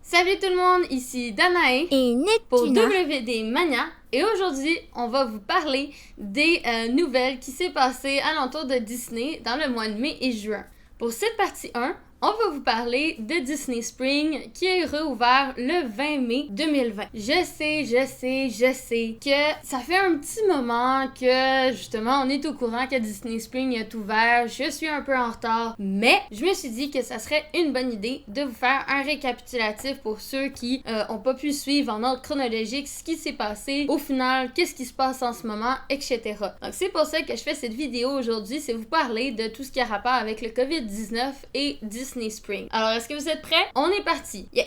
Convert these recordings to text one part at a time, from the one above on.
Salut tout le monde, ici Danae et Neptuna pour WD Mania et aujourd'hui on va vous parler des nouvelles qui s'est passées alentour de Disney dans le mois de mai et juin. Pour cette partie 1, on va vous parler de Disney Spring qui est rouvert le 20 mai 2020. Je sais que ça fait un petit moment que justement on est au courant que Disney Spring est ouvert. Je suis un peu en retard, mais je me suis dit que ça serait une bonne idée de vous faire un récapitulatif pour ceux qui ont pas pu suivre en ordre chronologique ce qui s'est passé au final, qu'est-ce qui se passe en ce moment, etc. Donc c'est pour ça que je fais cette vidéo aujourd'hui, c'est vous parler de tout ce qui a rapport avec le COVID-19 et Disney Spring. Alors, est-ce que vous êtes prêts? On est parti! Yeah!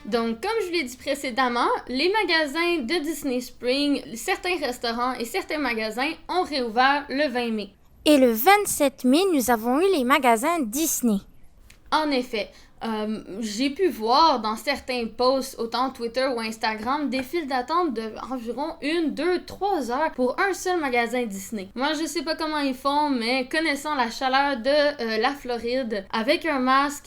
Donc, comme je vous l'ai dit précédemment, les magasins de Disney Spring, certains restaurants et certains magasins ont réouvert le 20 mai. Et le 27 mai, nous avons eu les magasins Disney. En effet, j'ai pu voir dans certains posts, autant Twitter ou Instagram, des files d'attente de environ 1, 2, 3 heures pour un seul magasin Disney. Moi, je sais pas comment ils font, mais connaissant la chaleur de la Floride, avec un masque,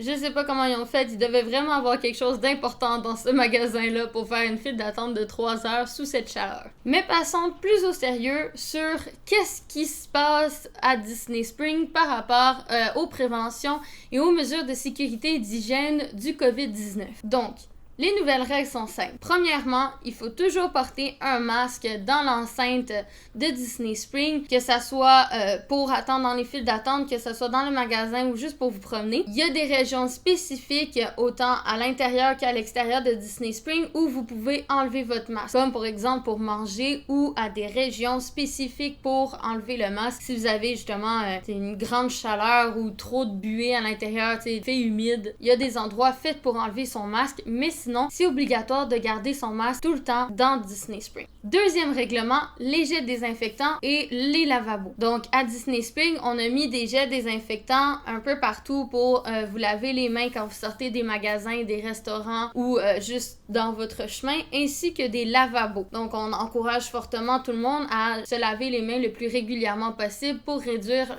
je sais pas comment ils ont fait. Ils devaient vraiment avoir quelque chose d'important dans ce magasin-là pour faire une file d'attente de 3 heures sous cette chaleur. Mais passons plus au sérieux sur qu'est-ce qui se passe à Disney Spring par rapport aux préventions et aux mesures de sécurité et d'hygiène du COVID-19. Donc, les nouvelles règles sont simples. Premièrement, il faut toujours porter un masque dans l'enceinte de Disney Spring, que ça soit pour attendre dans les files d'attente, que ça soit dans le magasin ou juste pour vous promener. Il y a des régions spécifiques, autant à l'intérieur qu'à l'extérieur de Disney Spring, où vous pouvez enlever votre masque, comme par exemple pour manger ou à des régions spécifiques pour enlever le masque. Si vous avez justement une grande chaleur ou trop de buée à l'intérieur, il fait humide, il y a des endroits faits pour enlever son masque, mais sinon, c'est obligatoire de garder son masque tout le temps dans Disney Spring. Deuxième règlement, les jets désinfectants et les lavabos. Donc, à Disney Spring, on a mis des jets désinfectants un peu partout pour vous laver les mains quand vous sortez des magasins, des restaurants ou juste dans votre chemin, ainsi que des lavabos. Donc, on encourage fortement tout le monde à se laver les mains le plus régulièrement possible pour réduire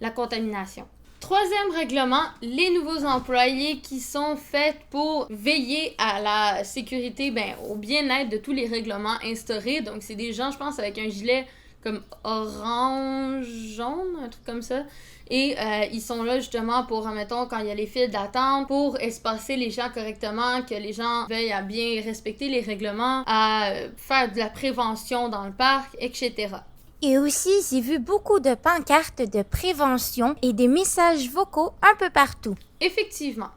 la contamination. Troisième règlement, les nouveaux employés qui sont faits pour veiller à la sécurité, au bien-être de tous les règlements instaurés. Donc, c'est des gens, je pense, avec un gilet comme orange, jaune, un truc comme ça. Et ils sont là justement pour, admettons, quand il y a les files d'attente, pour espacer les gens correctement, que les gens veillent à bien respecter les règlements, à faire de la prévention dans le parc, etc. Et aussi, j'ai vu beaucoup de pancartes de prévention et des messages vocaux un peu partout. Effectivement.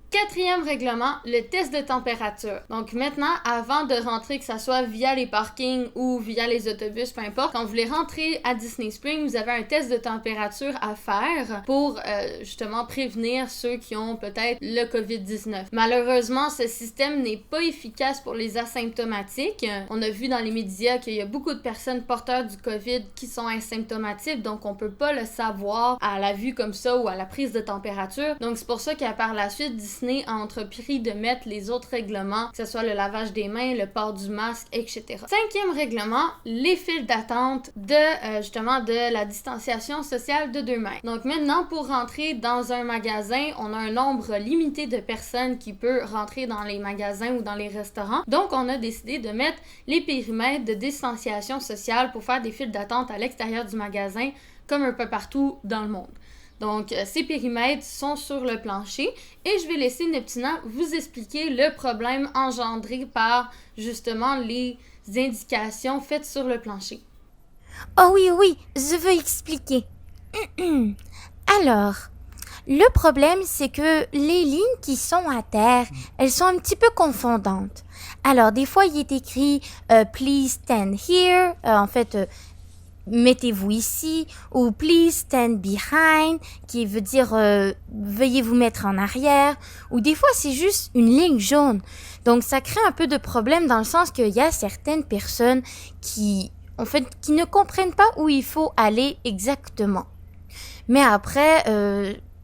Quatrième règlement, le test de température. Donc maintenant, avant de rentrer, que ce soit via les parkings ou via les autobus, peu importe, quand vous voulez rentrer à Disney Spring, vous avez un test de température à faire pour justement prévenir ceux qui ont peut-être le COVID-19. Malheureusement, ce système n'est pas efficace pour les asymptomatiques. On a vu dans les médias qu'il y a beaucoup de personnes porteurs du COVID qui sont asymptomatiques, donc on peut pas le savoir à la vue comme ça ou à la prise de température. Donc c'est pour ça qu'à par la suite, Disney a entrepris de mettre les autres règlements, que ce soit le lavage des mains, le port du masque, etc. Cinquième règlement, les files d'attente justement de la distanciation sociale de 2 mètres. Donc maintenant, pour rentrer dans un magasin, on a un nombre limité de personnes qui peut rentrer dans les magasins ou dans les restaurants. Donc on a décidé de mettre les périmètres de distanciation sociale pour faire des files d'attente à l'extérieur du magasin, comme un peu partout dans le monde. Donc, ces périmètres sont sur le plancher et je vais laisser Neptuna vous expliquer le problème engendré par, justement, les indications faites sur le plancher. Oh oui, je veux expliquer. Alors, le problème, c'est que les lignes qui sont à terre, elles sont un petit peu confondantes. Alors, des fois, il est écrit « Please stand here », mettez-vous ici, ou please stand behind, qui veut dire veuillez vous mettre en arrière, ou des fois c'est juste une ligne jaune. Donc ça crée un peu de problème dans le sens qu'il y a certaines personnes qui ne comprennent pas où il faut aller exactement. Mais après,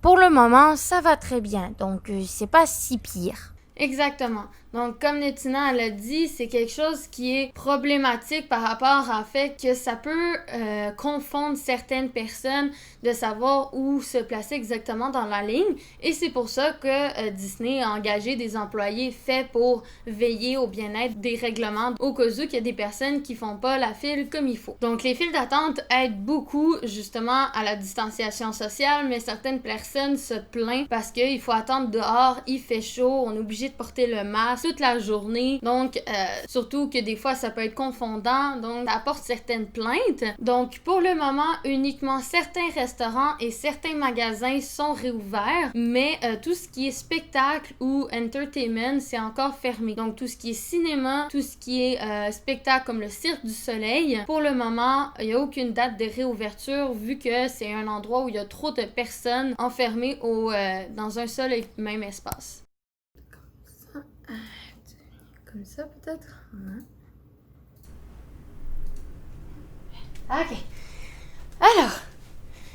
pour le moment, ça va très bien, donc c'est pas si pire. Exactement. Donc, comme Netina l'a dit, c'est quelque chose qui est problématique par rapport à fait que ça peut confondre certaines personnes de savoir où se placer exactement dans la ligne. Et c'est pour ça que Disney a engagé des employés faits pour veiller au bien-être des règlements au cas où il y a des personnes qui font pas la file comme il faut. Donc, les files d'attente aident beaucoup justement à la distanciation sociale, mais certaines personnes se plaignent parce qu'il faut attendre dehors, il fait chaud, on est obligé de porter le masque toute la journée. Donc, surtout que des fois, ça peut être confondant, donc ça apporte certaines plaintes. Donc, pour le moment, uniquement certains restaurants et certains magasins sont réouverts, mais tout ce qui est spectacle ou entertainment, c'est encore fermé. Donc, tout ce qui est cinéma, tout ce qui est spectacle comme le Cirque du Soleil, pour le moment, il n'y a aucune date de réouverture vu que c'est un endroit où il y a trop de personnes enfermées dans un seul et même espace. Comme ça peut-être? Ok. Alors,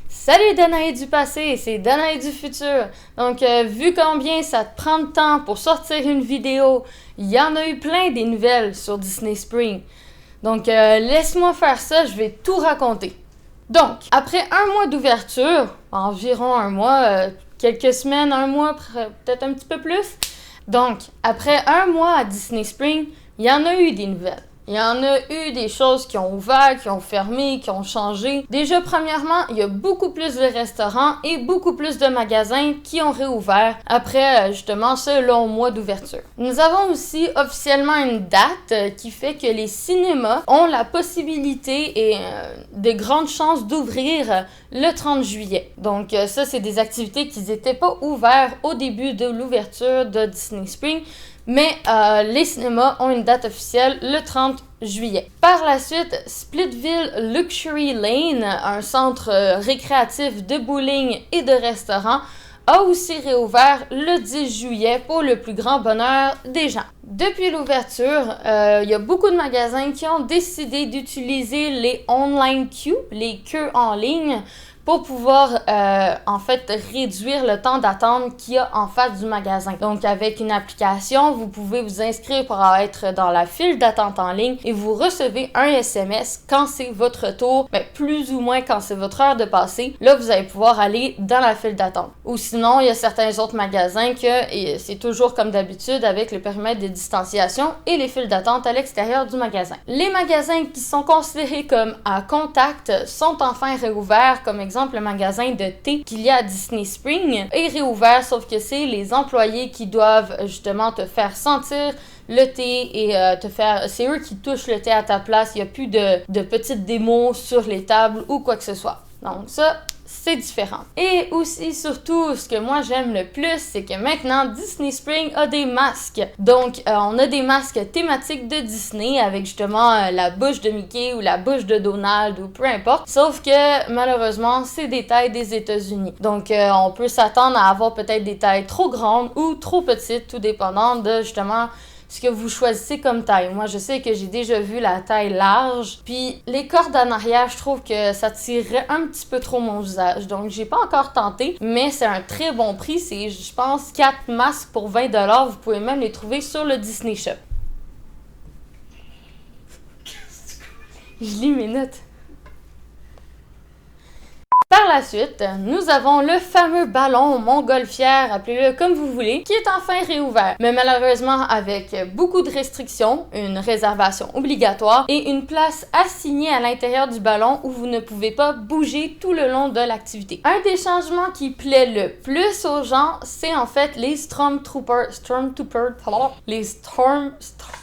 salut Danae du passé, c'est Danae du futur. Donc, vu combien ça te prend de temps pour sortir une vidéo, il y en a eu plein des nouvelles sur Disney Spring. Donc, laisse-moi faire ça, je vais tout raconter. Donc, après un mois d'ouverture, environ un mois, quelques semaines, un mois, peut-être un petit peu plus. Donc, après un mois à Disney Spring, il y en a eu des nouvelles. Il y en a eu des choses qui ont ouvert, qui ont fermé, qui ont changé. Déjà, premièrement, il y a beaucoup plus de restaurants et beaucoup plus de magasins qui ont réouvert après, justement, ce long mois d'ouverture. Nous avons aussi officiellement une date qui fait que les cinémas ont la possibilité et de grandes chances d'ouvrir le 30 juillet. Donc, ça, c'est des activités qui n'étaient pas ouvertes au début de l'ouverture de Disney Spring. Mais les cinémas ont une date officielle le 30 juillet. Par la suite, Splitsville Luxury Lane, un centre récréatif de bowling et de restaurant, a aussi réouvert le 10 juillet pour le plus grand bonheur des gens. Depuis l'ouverture, il y a beaucoup de magasins qui ont décidé d'utiliser les online queues, les queues en ligne, pour pouvoir en fait réduire le temps d'attente qu'il y a en face du magasin. Donc avec une application, vous pouvez vous inscrire pour être dans la file d'attente en ligne et vous recevez un SMS quand c'est votre tour, plus ou moins quand c'est votre heure de passer. Là, vous allez pouvoir aller dans la file d'attente. Ou sinon, il y a certains autres magasins que c'est toujours comme d'habitude avec le périmètre de distanciation et les files d'attente à l'extérieur du magasin. Les magasins qui sont considérés comme à contact sont enfin réouverts, comme exemple le magasin de thé qu'il y a à Disney Spring est réouvert, sauf que c'est les employés qui doivent justement te faire sentir le thé et c'est eux qui touchent le thé à ta place. Il n'y a plus de petites démos sur les tables ou quoi que ce soit. Donc ça, c'est différent. Et aussi, surtout, ce que moi j'aime le plus, c'est que maintenant, Disney Spring a des masques. Donc, on a des masques thématiques de Disney avec justement la bouche de Mickey ou la bouche de Donald ou peu importe. Sauf que, malheureusement, c'est des tailles des États-Unis. Donc, on peut s'attendre à avoir peut-être des tailles trop grandes ou trop petites, tout dépendant de justement ce que vous choisissez comme taille. Moi, je sais que j'ai déjà vu la taille large. Puis, les cordes en arrière, je trouve que ça tirerait un petit peu trop mon visage. Donc, j'ai pas encore tenté, mais c'est un très bon prix. C'est, je pense, 4 masques pour 20$. Vous pouvez même les trouver sur le Disney Shop. Je lis mes notes. Par la suite, nous avons le fameux ballon montgolfière, appelez-le comme vous voulez, qui est enfin réouvert. Mais malheureusement avec beaucoup de restrictions, une réservation obligatoire et une place assignée à l'intérieur du ballon où vous ne pouvez pas bouger tout le long de l'activité. Un des changements qui plaît le plus aux gens, c'est en fait les Stormtroopers, les Stormtroopers.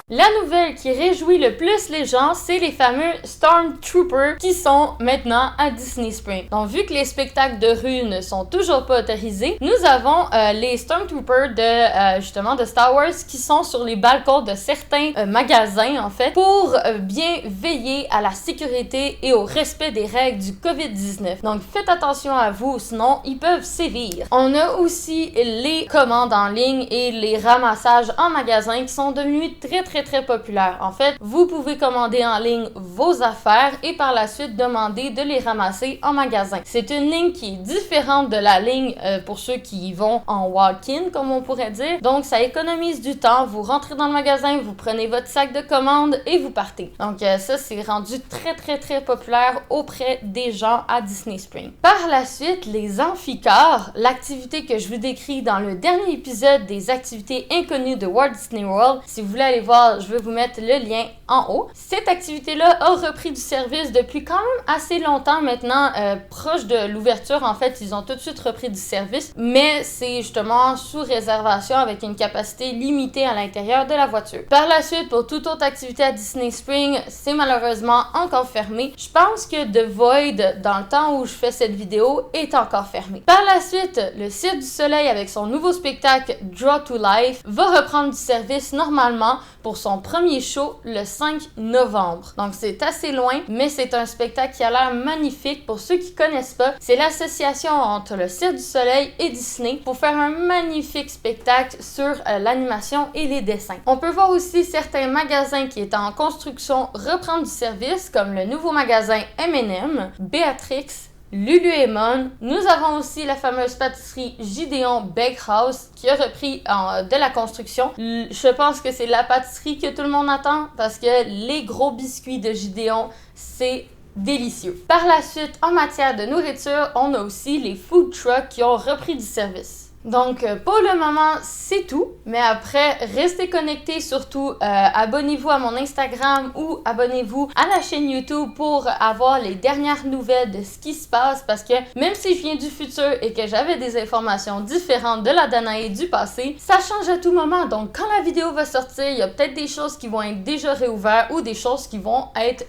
La nouvelle qui réjouit le plus les gens, c'est les fameux Stormtroopers qui sont maintenant à Disney Spring. Donc, vu que les spectacles de rue ne sont toujours pas autorisés, nous avons les Stormtroopers justement de Star Wars qui sont sur les balcons de certains magasins, en fait, pour bien veiller à la sécurité et au respect des règles du COVID-19. Donc, faites attention à vous, sinon ils peuvent sévir. On a aussi les commandes en ligne et les ramassages en magasin qui sont devenus très très très populaire. En fait, vous pouvez commander en ligne vos affaires et par la suite demander de les ramasser en magasin. C'est une ligne qui est différente de la ligne pour ceux qui y vont en walk-in, comme on pourrait dire. Donc, ça économise du temps. Vous rentrez dans le magasin, vous prenez votre sac de commande et vous partez. Donc, ça, c'est rendu très très très populaire auprès des gens à Disney Springs. Par la suite, les amphicars, l'activité que je vous décris dans le dernier épisode des activités inconnues de Walt Disney World. Si vous voulez aller voir, je vais vous mettre le lien en haut. Cette activité-là a repris du service depuis quand même assez longtemps maintenant, proche de l'ouverture. En fait, ils ont tout de suite repris du service, mais c'est justement sous réservation avec une capacité limitée à l'intérieur de la voiture. Par la suite, pour toute autre activité à Disney Springs, c'est malheureusement encore fermé. Je pense que The Void, dans le temps où je fais cette vidéo, est encore fermé. Par la suite, le Cirque du Soleil avec son nouveau spectacle Draw to Life va reprendre du service normalement pour son premier show le 5 novembre. Donc c'est assez loin, mais c'est un spectacle qui a l'air magnifique. Pour ceux qui connaissent pas, c'est l'association entre le Cirque du Soleil et Disney pour faire un magnifique spectacle sur l'animation et les dessins. On peut voir aussi certains magasins qui étaient en construction reprendre du service, comme le nouveau magasin M&M, Béatrix, Lululemon. Nous avons aussi la fameuse pâtisserie Gideon Bakehouse qui a repris de la construction. Je pense que c'est la pâtisserie que tout le monde attend parce que les gros biscuits de Gideon, c'est délicieux. Par la suite, en matière de nourriture, on a aussi les food trucks qui ont repris du service. Donc, pour le moment, c'est tout. Mais après, restez connectés, surtout abonnez-vous à mon Instagram ou abonnez-vous à la chaîne YouTube pour avoir les dernières nouvelles de ce qui se passe. Parce que même si je viens du futur et que j'avais des informations différentes de la Danae du passé, ça change à tout moment. Donc, quand la vidéo va sortir, il y a peut-être des choses qui vont être déjà réouvertes ou des choses qui vont être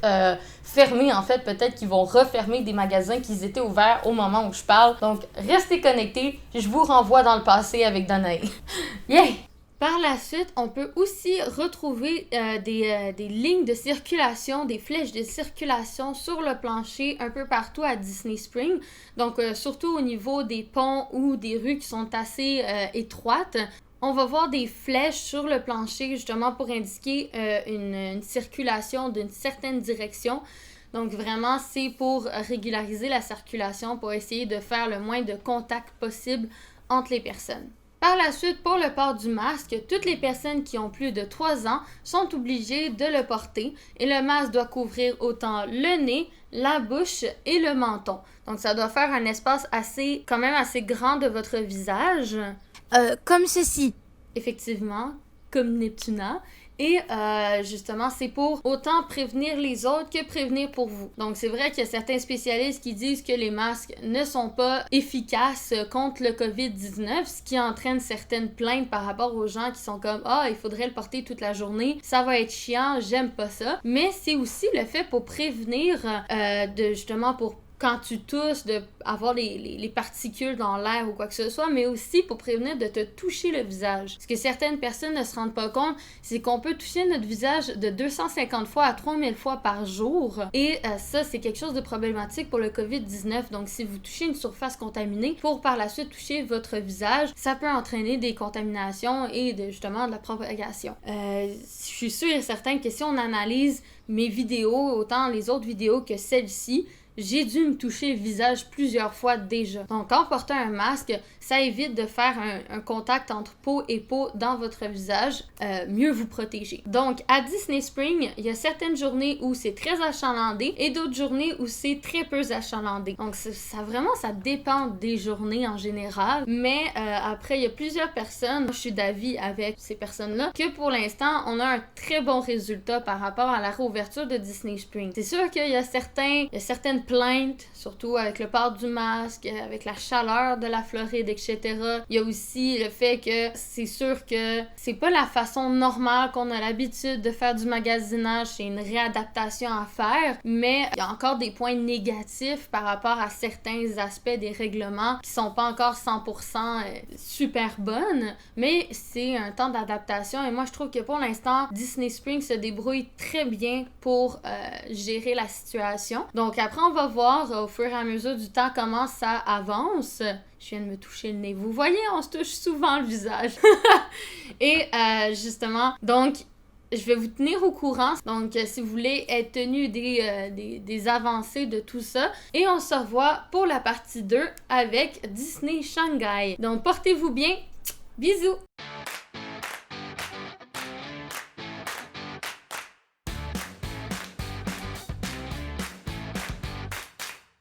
fermés, en fait, peut-être qu'ils vont refermer des magasins qui étaient ouverts au moment où je parle. Donc, restez connectés. Je vous renvoie dans le passé avec Danae. Yeah! Par la suite, on peut aussi retrouver des lignes de circulation, des flèches de circulation sur le plancher un peu partout à Disney Springs. Donc, surtout au niveau des ponts ou des rues qui sont assez étroites. On va voir des flèches sur le plancher justement pour indiquer une circulation d'une certaine direction. Donc vraiment, c'est pour régulariser la circulation, pour essayer de faire le moins de contacts possible entre les personnes. Par la suite, pour le port du masque, toutes les personnes qui ont plus de 3 ans sont obligées de le porter et le masque doit couvrir autant le nez, la bouche et le menton. Donc ça doit faire un espace quand même assez grand de votre visage. Comme ceci. Effectivement, comme Neptuna. Et justement, c'est pour autant prévenir les autres que prévenir pour vous. Donc, c'est vrai qu'il y a certains spécialistes qui disent que les masques ne sont pas efficaces contre le COVID-19, ce qui entraîne certaines plaintes par rapport aux gens qui sont comme « Ah, il faudrait le porter toute la journée, ça va être chiant, j'aime pas ça. » Mais c'est aussi le fait pour prévenir justement pour quand tu tousses, d'avoir les particules dans l'air ou quoi que ce soit, mais aussi pour prévenir de te toucher le visage. Ce que certaines personnes ne se rendent pas compte, c'est qu'on peut toucher notre visage de 250 fois à 3000 fois par jour. Et ça, c'est quelque chose de problématique pour le COVID-19. Donc, si vous touchez une surface contaminée pour par la suite toucher votre visage, ça peut entraîner des contaminations et justement de la propagation. Je suis sûre et certaine que si on analyse mes vidéos, autant les autres vidéos que celle-ci, j'ai dû me toucher le visage plusieurs fois déjà. Donc, en portant un masque, ça évite de faire un contact entre peau et peau dans votre visage, mieux vous protéger. Donc, à Disney Springs, il y a certaines journées où c'est très achalandé et d'autres journées où c'est très peu achalandé. Donc, ça dépend des journées en général. Mais après, il y a plusieurs personnes, je suis d'avis avec ces personnes-là, que pour l'instant, on a un très bon résultat par rapport à la réouverture de Disney Springs. C'est sûr qu'il y a certaines plaintes, surtout avec le port du masque, avec la chaleur de la Floride, etc. Il y a aussi le fait que c'est sûr que c'est pas la façon normale qu'on a l'habitude de faire du magasinage, c'est une réadaptation à faire, mais il y a encore des points négatifs par rapport à certains aspects des règlements qui sont pas encore 100% super bonnes, mais c'est un temps d'adaptation et moi je trouve que pour l'instant, Disney Springs se débrouille très bien pour gérer la situation. Donc après, on va voir au fur et à mesure du temps comment ça avance. Je viens de me toucher le nez. Vous voyez, on se touche souvent le visage. Et justement, donc, je vais vous tenir au courant. Donc, si vous voulez être tenu des avancées de tout ça. Et on se revoit pour la partie 2 avec Disney Shanghai. Donc, portez-vous bien. Bisous!